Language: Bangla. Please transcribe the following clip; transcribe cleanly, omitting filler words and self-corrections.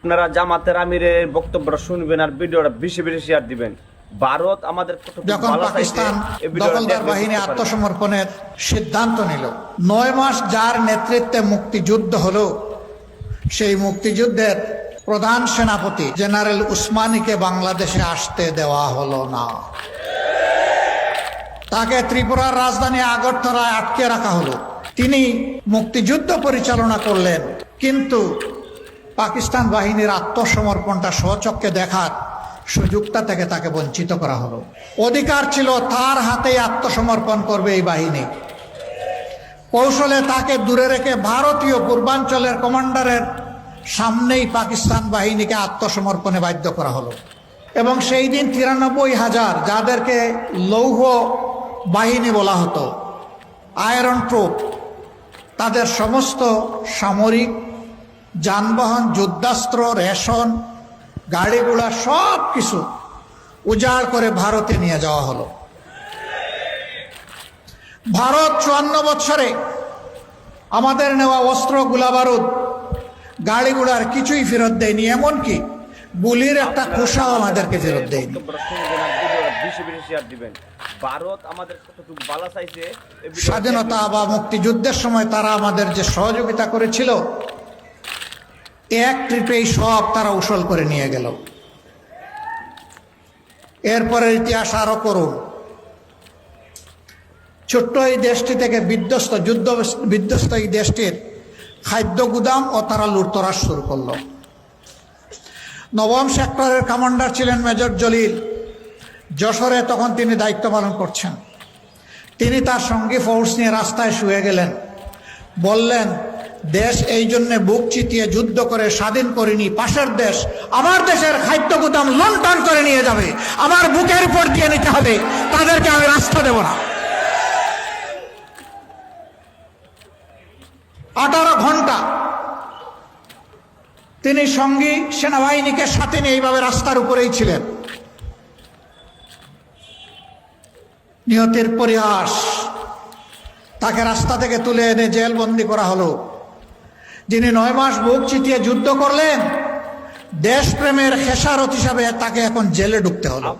আপনারা জামাতের আমিরের বক্তব্যটা শুনবেন আর ভিডিওটা বেশি বেশি শেয়ার দিবেন। ভারত আমাদের যখন পাকিস্তান দখলদার বাহিনী আত্মসমর্পণের সিদ্ধান্ত নিল, 9 মাস যার নেতৃত্বে মুক্তিযুদ্ধ হলো, সেই মুক্তিযুদ্ধের প্রধান সেনাপতি জেনারেল উসমানীকে বাংলাদেশে আসতে দেওয়া হলো না। তাকে ত্রিপুরার রাজধানী আগরতলায় আটকে রাখা হলো। তিনি মুক্তিযুদ্ধ পরিচালনা করলেন, কিন্তু পাকিস্তান বাহিনীর আত্মসমর্পণটা স্বচক্ষে দেখার সুযোগটা থেকে তাকে বঞ্চিত করা হলো। অধিকার ছিল তার হাতেই আত্মসমর্পণ করবে এই বাহিনী। কৌশলে তাকে দূরে রেখে ভারতীয় পূর্বাঞ্চলের কমান্ডারের সামনেই পাকিস্তান বাহিনীকে আত্মসমর্পণে বাধ্য করা হলো। এবং সেই দিন 93,000, যাদেরকে লৌহ বাহিনী বলা হতো, আয়রন ট্রুপ, তাদের সমস্ত সামরিক যানবাহন, যুদ্ধাস্ত্র, রেশন, গাড়িগুলা সব কিছু উজাড় করে ভারতে নিয়ে যাওয়া হলো। ভারত 54 বছরে আমাদের নেওয়া অস্ত্র, গোলাবারুদ, গাড়িগুলার কিছুই ফেরত দেয়নি, এমনকি গুলির একটা খোসাও আমাদেরকে ফেরত দেয়নি। ভারত আমাদের কতটুকু বালা চাইছে, স্বাধীনতা বা মুক্তিযুদ্ধের সময় তারা আমাদের যে সহযোগিতা করেছিল, এক ট্রিপেই সব তারা উসল করে নিয়ে গেল। এরপরে ইতিহাস আরো করুন। ছোট্ট এই দেশটি থেকে যুদ্ধ বিধ্বস্ত এই দেশটির খাদ্য গুদাম ও তারা লুটতরাজ শুরু করল। 9ম সেক্টরের কমান্ডার ছিলেন মেজর জলিল, যশোরে তখন তিনি দায়িত্ব পালন করছেন। তিনি তার সঙ্গী ফোর্স নিয়ে রাস্তায় শুয়ে গেলেন, বললেন, দেশ এই জন্য বুক চিতিয়ে যুদ্ধ করে স্বাধীন করিনি, পাশের দেশ আমার দেশের খাদ্য গুদাম লুণ্ঠন করে নিয়ে যাবে, আমার বুকের উপর দিয়ে নিতে হবে, তাদেরকে আমি রাস্তা দেব না। 18 ঘন্টা তিনি সঙ্গী সেনাবাহিনীকে সাথে নিয়ে এইভাবে রাস্তার উপরেই ছিলেন। নিহতের পরিহাস, তাকে রাস্তা থেকে তুলে এনে জেলবন্দি করা হলো। যিনি 9 মাস বুক চিতিয়ে যুদ্ধ করলেন, দেশপ্রেমের খেসারত হিসাবে তাকে এখন জেলে ঢুকতে হলো।